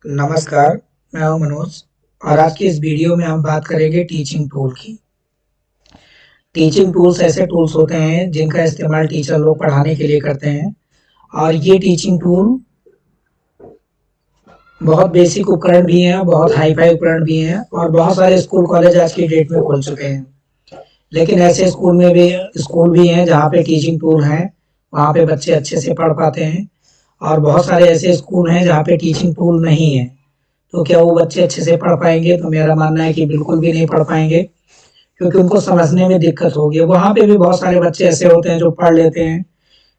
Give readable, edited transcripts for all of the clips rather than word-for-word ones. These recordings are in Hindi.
नमस्कार, मैं हूं मनोज और आज की इस वीडियो में हम बात करेंगे टीचिंग टूल की। टीचिंग टूल्स ऐसे टूल्स होते हैं जिनका इस्तेमाल टीचर लोग पढ़ाने के लिए करते हैं और ये टीचिंग टूल बहुत बेसिक उपकरण भी हैं, बहुत हाई-फाई उपकरण भी हैं और बहुत सारे स्कूल कॉलेज आज की डेट में खुल चुके हैं। लेकिन ऐसे स्कूल भी हैं जहाँ पे टीचिंग टूल हैं, वहाँ पे बच्चे अच्छे से पढ़ पाते हैं और बहुत सारे ऐसे स्कूल हैं जहाँ पे टीचिंग टूल नहीं है। तो क्या वो बच्चे अच्छे से पढ़ पाएँगे? तो मेरा मानना है कि बिल्कुल भी नहीं पढ़ पाएँगे, क्योंकि उनको समझने में दिक्कत होगी। वहाँ पे भी बहुत सारे बच्चे ऐसे होते हैं जो पढ़ लेते हैं,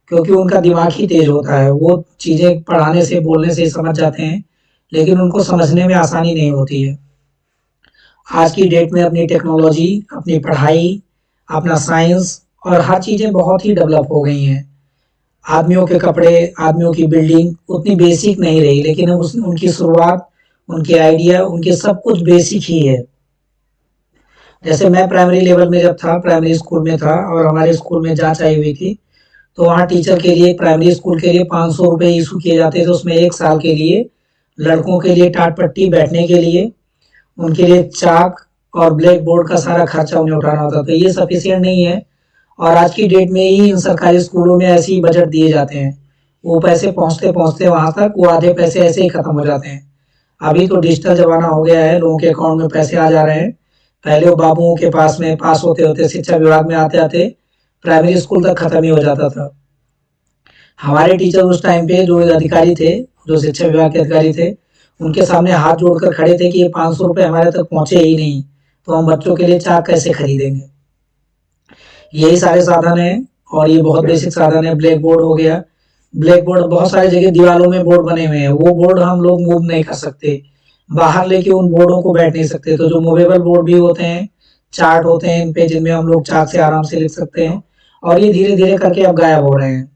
क्योंकि उनका दिमाग ही तेज होता है। वो चीज़ें पढ़ाने से, बोलने से ही समझ जाते हैं, लेकिन उनको समझने में आसानी नहीं होती है। आज की डेट में अपनी टेक्नोलॉजी, अपनी पढ़ाई, अपना साइंस और हर चीज़ें बहुत ही डेवलप हो गई हैं। आदमियों के कपड़े, आदमियों की बिल्डिंग उतनी बेसिक नहीं रही, लेकिन उनकी शुरुआत, उनके आइडिया, उनके सब कुछ बेसिक ही है। जैसे मैं प्राइमरी लेवल में जब था, प्राइमरी स्कूल में था और हमारे स्कूल में जांच आई हुई थी, तो वहाँ टीचर के लिए, प्राइमरी स्कूल के लिए 500 रुपए इशू किए जाते थे। उसमें 1 साल के लिए लड़कों के लिए टाट पट्टी, बैठने के लिए, उनके लिए चाक और ब्लैक बोर्ड का सारा खर्चा उन्हें उठाना होता था। तो ये सफिशिएंट नहीं है और आज की डेट में ही इन सरकारी स्कूलों में ऐसे ही बजट दिए जाते हैं। वो पैसे पहुँचते-पहुँचते वहाँ तक वो आधे पैसे ऐसे ही खत्म हो जाते हैं। अभी तो डिजिटल ज़माना हो गया है, लोगों के अकाउंट में पैसे आ जा रहे हैं। पहले वो बाबुओं के पास में पास होते-होते शिक्षा विभाग में आते-आते प्राइमरी स्कूल तक खत्म ही हो जाता था। हमारे टीचर उस टाइम पे जो अधिकारी थे, जो शिक्षा विभाग के अधिकारी थे, उनके सामने हाथ जोड़कर खड़े थे कि ये 500 रुपए हमारे तक पहुँचे ही नहीं, तो हम बच्चों के लिए चाक कैसे खरीदेंगे? यही सारे साधन हैं और ये बहुत बेसिक साधन है। ब्लैक बोर्ड हो गया, ब्लैक बोर्ड बहुत सारी जगह दीवारों में बोर्ड बने हुए हैं, वो बोर्ड हम लोग मूव नहीं कर सकते, बाहर लेके उन बोर्डों को बैठ नहीं सकते। तो जो मूवेबल बोर्ड भी होते हैं, चार्ट होते हैं इन पे, जिनमें हम लोग चाक से आराम से लिख सकते हैं और ये धीरे-धीरे करके अब गायब हो रहे हैं।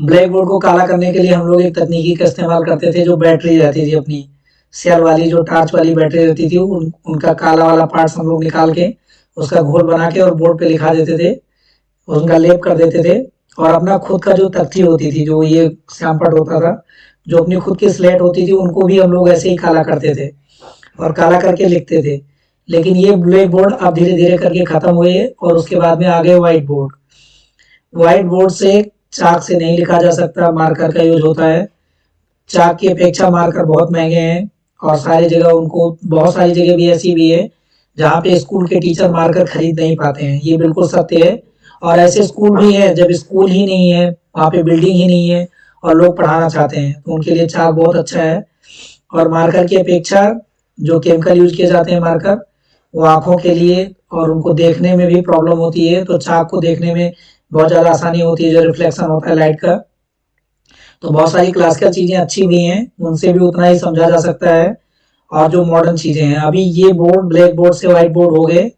ब्लैक बोर्ड को काला करने के लिए हम लोग एक तकनीकी का इस्तेमाल करते थे, जो बैटरी रहती थी अपनी, सेल वाली जो टॉर्च वाली बैटरी रहती थी, उनका काला वाला पार्ट्स हम लोग निकाल के, उसका घोल बना के और बोर्ड पे लिखा देते थे, उनका लेप कर देते थे और अपना खुद का जो तख्ती होती थी, जो ये श्यामपट होता था, जो अपनी खुद की स्लेट होती थी, उनको भी हम लोग ऐसे ही काला करते थे और काला करके लिखते थे। लेकिन ये ब्लैक बोर्ड अब धीरे-धीरे करके खत्म हुए और उसके बाद में आ गए व्हाइट बोर्ड। व्हाइट बोर्ड से चाक से नहीं लिखा जा सकता, मार्कर का यूज होता है। चाक की अपेक्षा मार्कर बहुत महंगे हैं और सारी जगह उनको, बहुत सारी जगह भी ऐसी भी है जहाँ पे स्कूल के टीचर मार्कर खरीद नहीं पाते हैं। ये बिल्कुल सत्य है और ऐसे स्कूल भी हैं जब स्कूल ही नहीं है, वहाँ पे बिल्डिंग ही नहीं है और लोग पढ़ाना चाहते हैं, तो उनके लिए चाक बहुत अच्छा है। और मार्कर की अपेक्षा जो केमिकल यूज किए जाते हैं मार्कर, वो आँखों के लिए और उनको देखने में भी प्रॉब्लम होती है, तो चाक को देखने में बहुत ज़्यादा आसानी होती है, जो रिफ्लेक्शन होता है लाइट का। तो बहुत सारी क्लासिकल चीज़ें अच्छी भी हैं, उनसे भी उतना ही समझा जा सकता है। और जो मॉडर्न चीज़ें हैं, अभी ये बोर्ड ब्लैक बोर्ड से व्हाइट बोर्ड हो गए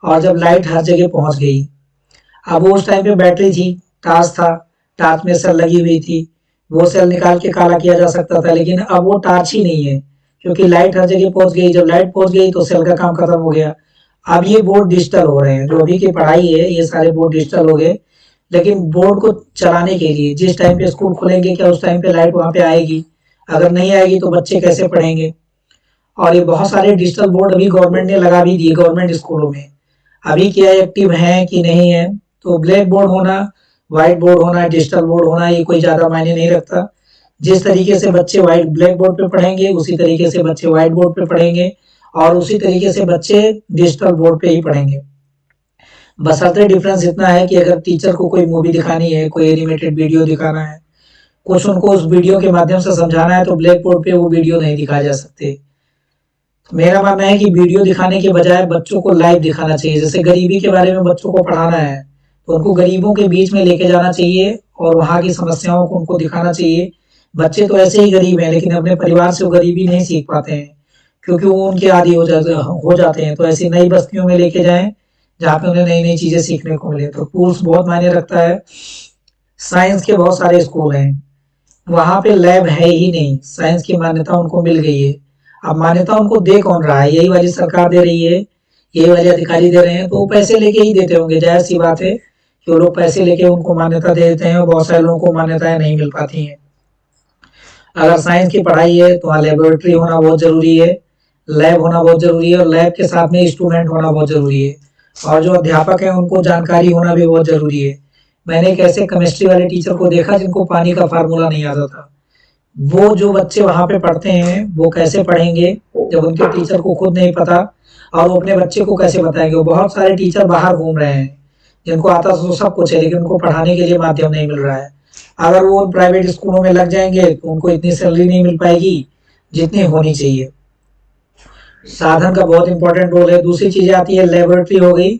और जब लाइट हर जगह पहुँच गई, अब वो उस टाइम पे बैटरी थी, टॉर्च था, टॉर्च में सेल लगी हुई थी, वो सेल निकाल के काला किया जा सकता था, लेकिन अब वो टॉर्च ही नहीं है, क्योंकि लाइट हर जगह पहुँच गई। जब लाइट पहुँच गई तो सेल का काम खत्म हो गया। अब ये बोर्ड डिजिटल हो रहे हैं, जो अभी की पढ़ाई है, ये सारे बोर्ड डिजिटल हो गए। लेकिन बोर्ड को चलाने के लिए जिस टाइम पे स्कूल खुलेंगे, क्या उस टाइम पे लाइट वहाँ पे आएगी? अगर नहीं आएगी तो बच्चे कैसे पढ़ेंगे? और ये बहुत सारे डिजिटल बोर्ड अभी गवर्नमेंट ने लगा भी दिए गवर्नमेंट स्कूलों में। अभी क्या एक्टिव हैं कि नहीं है? तो ब्लैक बोर्ड होना, व्हाइट बोर्ड होना, डिजिटल बोर्ड होना, ये कोई ज़्यादा मायने नहीं रखता। जिस तरीके से बच्चे व्हाइट ब्लैक बोर्ड पे पढ़ेंगे, उसी तरीके से बच्चे व्हाइट बोर्ड पे पढ़ेंगे और उसी तरीके से बच्चे डिजिटल बोर्ड पे ही पढ़ेंगे। बशर्ते डिफरेंस इतना है कि अगर टीचर को कोई मूवी दिखानी है, कोई एनिमेटेड वीडियो दिखाना है, कुछ उनको उस वीडियो के माध्यम से समझाना है, तो ब्लैक बोर्ड पे वो वीडियो नहीं दिखाए जा सकते। मेरा मानना है कि वीडियो दिखाने के बजाय बच्चों को लाइव दिखाना चाहिए। जैसे गरीबी के बारे में बच्चों को पढ़ाना है, तो उनको गरीबों के बीच में लेके जाना चाहिए और वहाँ की समस्याओं को उनको दिखाना चाहिए। बच्चे तो ऐसे ही गरीब हैं, लेकिन अपने परिवार से वो गरीबी नहीं सीख पाते हैं, क्योंकि वो उनके आदी हो जाते हैं। तो ऐसी नई बस्तियों में लेके जाएँ, जहाँ पे उन्हें नई-नई चीज़ें सीखने को मिले। तो टूल्स बहुत मायने रखता है। साइंस के बहुत सारे स्कूल हैं, वहाँ पे लैब है ही नहीं, साइंस की मान्यता उनको मिल गई है। अब मान्यता उनको दे कौन रहा है? यही वाली सरकार दे रही है, यही वाले अधिकारी दे रहे हैं, तो वो पैसे लेके ही देते होंगे। जाहिर सी बात है कि वो लोग पैसे लेके उनको मान्यता दे देते हैं और बहुत सारे लोगों को मान्यताएं नहीं मिल पाती हैं। अगर साइंस की पढ़ाई है तो वहाँ लेबोरेटरी होना बहुत ज़रूरी है, लैब होना बहुत ज़रूरी है और लैब के साथ में स्टूडेंट होना बहुत ज़रूरी है और जो अध्यापक हैं उनको जानकारी होना भी बहुत ज़रूरी है। मैंने एक ऐसे केमिस्ट्री वाले टीचर को देखा जिनको पानी का फार्मूला नहीं आता था। वो जो बच्चे वहाँ पे पढ़ते हैं वो कैसे पढ़ेंगे जब उनके टीचर को खुद नहीं पता और वो अपने बच्चे को कैसे बताएंगे। वो बहुत सारे टीचर बाहर घूम रहे हैं जिनको आता तो सब कुछ है लेकिन उनको पढ़ाने के लिए माध्यम नहीं मिल रहा है। अगर वो प्राइवेट स्कूलों में लग जाएंगे तो उनको इतनी सैलरी नहीं मिल पाएगी जितनी होनी चाहिए। साधन का बहुत इंपॉर्टेंट रोल है। दूसरी चीजें आती है लेबोरेटरी हो गई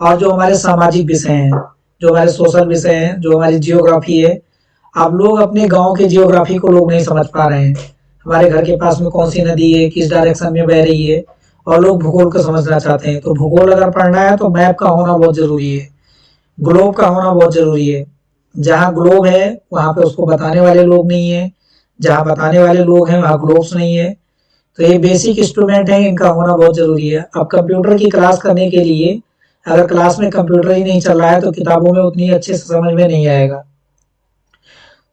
और जो हमारे सामाजिक विषय हैं, जो हमारे सोशल विषय हैं, जो हमारी जियोग्राफी है। अब लोग अपने गांव के जियोग्राफी को लोग नहीं समझ पा रहे हैं। हमारे घर के पास में कौन सी नदी है, किस डायरेक्शन में बह रही है और लोग भूगोल को समझना चाहते हैं। तो भूगोल अगर पढ़ना है तो मैप का होना बहुत जरूरी है, ग्लोब का होना बहुत जरूरी है। जहाँ ग्लोब है वहां पे उसको बताने वाले लोग नहीं है, जहाँ बताने वाले लोग हैं वहाँ ग्लोब्स नहीं है। तो ये बेसिक इंस्ट्रूमेंट है, इनका होना बहुत जरूरी है। अब कंप्यूटर की क्लास करने के लिए अगर क्लास में कंप्यूटर ही नहीं चल रहा है तो किताबों में उतनी अच्छे से समझ में नहीं आएगा।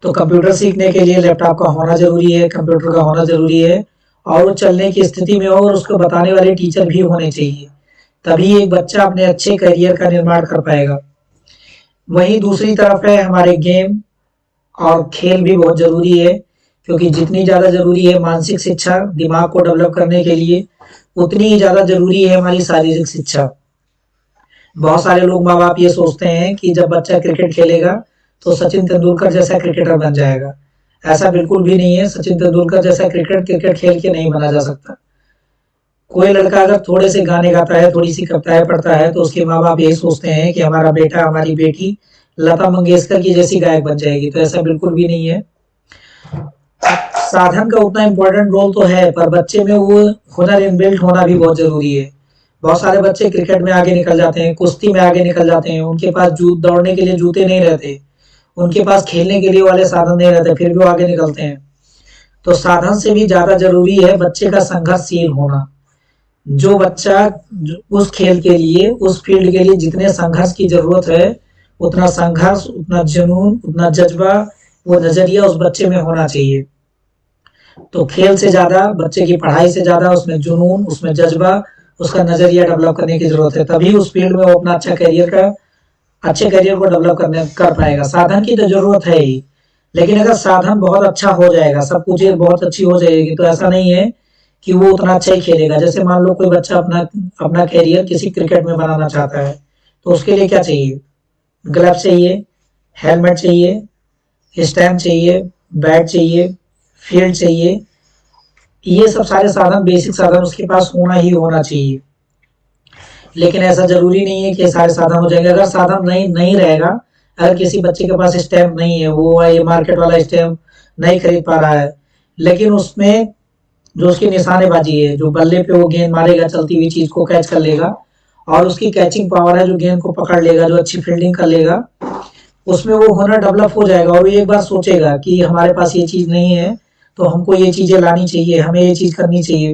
तो कंप्यूटर सीखने के लिए लैपटॉप का होना जरूरी है, कंप्यूटर का होना जरूरी है और वो चलने की स्थिति में हो और उसको बताने वाले टीचर भी होने चाहिए। तभी एक बच्चा अपने अच्छे करियर का निर्माण कर पाएगा। वहीं दूसरी तरफ है हमारे गेम और खेल भी बहुत जरूरी है, क्योंकि जितनी ज्यादा जरूरी है मानसिक शिक्षा दिमाग को डेवलप करने के लिए, उतनी ही ज्यादा जरूरी है हमारी शारीरिक शिक्षा। बहुत सारे लोग माँ बाप ये सोचते हैं कि जब बच्चा क्रिकेट खेलेगा तो सचिन तेंदुलकर जैसा क्रिकेटर बन जाएगा। ऐसा बिल्कुल भी नहीं है। सचिन तेंदुलकर जैसा क्रिकेट खेल के नहीं बना जा सकता। कोई लड़का अगर थोड़े से गाने गाता है, थोड़ी सी कविताएं पढ़ता है तो उसके माँ बाप यही सोचते हैं कि हमारा बेटा हमारी बेटी लता मंगेशकर की जैसी गायक बन जाएगी। तो ऐसा बिल्कुल भी नहीं है। साधन का उतना इम्पोर्टेंट रोल तो है पर बच्चे में वो हुनर इनबिल्ट होना भी बहुत जरूरी है। बहुत सारे बच्चे क्रिकेट में आगे निकल जाते हैं, कुश्ती में आगे निकल जाते हैं, उनके पास दौड़ने के लिए जूते नहीं रहते, उनके पास खेलने के लिए वाले साधन नहीं रहते, फिर भी वो आगे निकलते हैं। तो साधन से भी ज्यादा जरूरी है बच्चे का संघर्षशील होना। जो बच्चा उस खेल के लिए, उस फील्ड के लिए जितने संघर्ष की जरूरत है, उतना संघर्ष, उतना जुनून, उतना जज्बा, वो नजरिया उस बच्चे में होना चाहिए। तो खेल से ज्यादा, बच्चे की पढ़ाई से ज्यादा उसमें जुनून, उसमें जज्बा, उसका नजरिया डेवलप करने की जरूरत है। तभी उस फील्ड में वो अपना अच्छे करियर को डेवलप कर पाएगा। साधन की तो जरूरत है ही, लेकिन अगर साधन बहुत अच्छा हो जाएगा, सब कुछ बहुत अच्छी हो जाएगी, तो ऐसा नहीं है कि वो उतना अच्छा ही खेलेगा। जैसे मान लो कोई बच्चा अपना अपना करियर किसी क्रिकेट में बनाना चाहता है तो उसके लिए क्या चाहिए? ग्लव चाहिए, हेलमेट चाहिए, स्टैम्प चाहिए, बैट चाहिए, फील्ड चाहिए। ये सब सारे साधन, बेसिक साधन उसके पास होना ही होना चाहिए। लेकिन ऐसा जरूरी नहीं है कि सारे साधन हो जाएंगे। अगर साधन नहीं रहेगा, अगर किसी बच्चे के पास स्टैम्प नहीं है, वो ये मार्केट वाला स्टैम्प नहीं खरीद पा रहा है, लेकिन उसमें जो उसकी निशानेबाजी है, जो बल्ले पे वो गेंद मारेगा, चलती हुई चीज को कैच कर लेगा और उसकी कैचिंग पावर है, जो गेंद को पकड़ लेगा, जो अच्छी फील्डिंग कर लेगा, उसमें वो हुनर डेवलप हो जाएगा। और वो एक बार सोचेगा कि हमारे पास ये चीज नहीं है तो हमको ये चीजें लानी चाहिए, हमें ये चीज करनी चाहिए।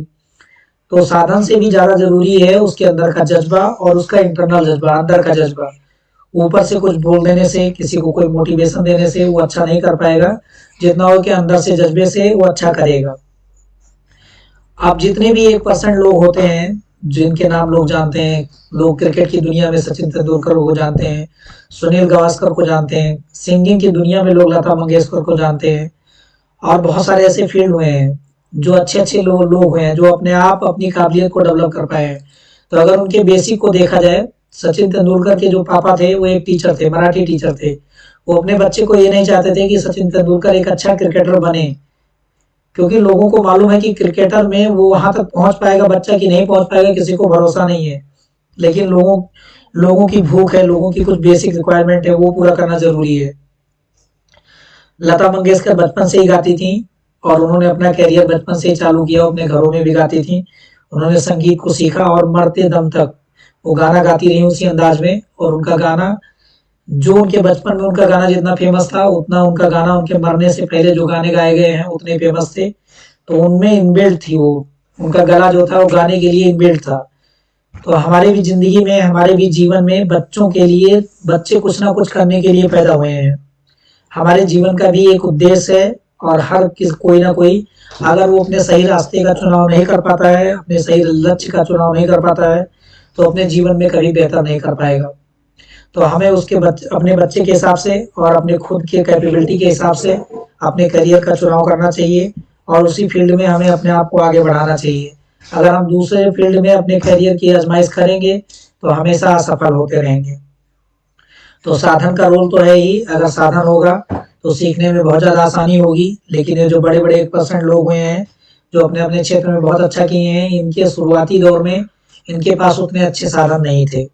तो साधन से भी ज्यादा जरूरी है उसके अंदर का जज्बा और उसका इंटरनल जज्बा, अंदर का जज्बा। ऊपर से कुछ बोल देने से, किसी को कोई मोटिवेशन देने से वो अच्छा नहीं कर पाएगा, जितना हो कि अंदर से जज्बे से वो अच्छा करेगा। अब जितने भी 1% लोग होते हैं जिनके नाम लोग जानते हैं, लोग क्रिकेट की दुनिया में सचिन तेंदुलकर को जानते हैं, सुनील गावस्कर को जानते हैं, सिंगिंग की दुनिया में लोग लता मंगेशकर को जानते हैं और बहुत सारे ऐसे फील्ड हुए हैं जो अच्छे अच्छे लोग हुए हैं जो अपने आप अपनी काबिलियत को डेवलप कर पाए हैं। तो अगर उनके बेसिक को देखा जाए, सचिन तेंदुलकर के जो पापा थे वो एक टीचर थे, मराठी टीचर थे। वो अपने बच्चे को ये नहीं चाहते थे कि सचिन तेंदुलकर एक अच्छा क्रिकेटर बने, क्योंकि लोगों को मालूम है कि क्रिकेटर में वो वहां तक पहुंच पाएगा बच्चा कि नहीं पहुंच पाएगा, किसी को भरोसा नहीं है। लेकिन लोगों की भूख है, लोगों की कुछ बेसिक रिक्वायरमेंट है, वो पूरा करना जरूरी है। लता मंगेशकर बचपन से ही गाती थी और उन्होंने अपना करियर बचपन से ही चालू किया, अपने घरों में भी गाती थी। उन्होंने संगीत को सीखा और मरते दम तक वो गाना गाती रही उसी अंदाज में। और उनका गाना, जो उनके बचपन में उनका गाना जितना फेमस था, उतना उनका गाना उनके मरने से पहले जो गाने गाए गए हैं उतने फेमस थे। तो उनमें इनबिल्ट थी वो, उनका गला जो था वो गाने के लिए इनबिल्ट था। तो हमारे भी जिंदगी में, हमारे भी जीवन में बच्चों के लिए, बच्चे कुछ ना कुछ करने के लिए पैदा हुए हैं। हमारे जीवन का भी एक उद्देश्य है और हर किस कोई ना कोई अगर वो अपने सही रास्ते का चुनाव नहीं कर पाता है, अपने सही लक्ष्य का चुनाव नहीं कर पाता है, तो अपने जीवन में कभी बेहतर नहीं कर पाएगा। तो हमें उसके अपने बच्चे के हिसाब से और अपने खुद के कैपेबिलिटी के हिसाब से अपने करियर का चुनाव करना चाहिए और उसी फील्ड में हमें अपने आप को आगे बढ़ाना चाहिए। अगर हम दूसरे फील्ड में अपने करियर की आजमाइश करेंगे तो हमेशा असफल होते रहेंगे। तो साधन का रोल तो है ही, अगर साधन होगा तो सीखने में बहुत ज़्यादा आसानी होगी। लेकिन ये जो बड़े बड़े 1% लोग हुए हैं जो अपने अपने क्षेत्र में बहुत अच्छा किए हैं, इनके शुरुआती दौर में इनके पास उतने अच्छे साधन नहीं थे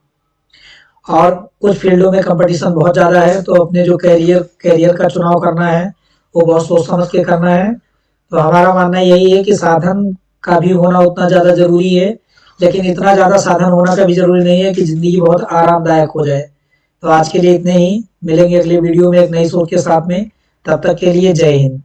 और कुछ फील्डों में कंपटीशन बहुत ज़्यादा है। तो अपने जो करियर का चुनाव करना है वो बहुत सोच समझ के करना है। तो हमारा मानना यही है कि साधन का भी होना उतना ज़्यादा ज़रूरी है, लेकिन इतना ज़्यादा साधन होना का भी ज़रूरी नहीं है कि ज़िंदगी बहुत आरामदायक हो जाए। तो आज के लिए इतने ही, मिलेंगे अगले वीडियो में एक नई सोच के साथ में। तब तक के लिए जय हिंद।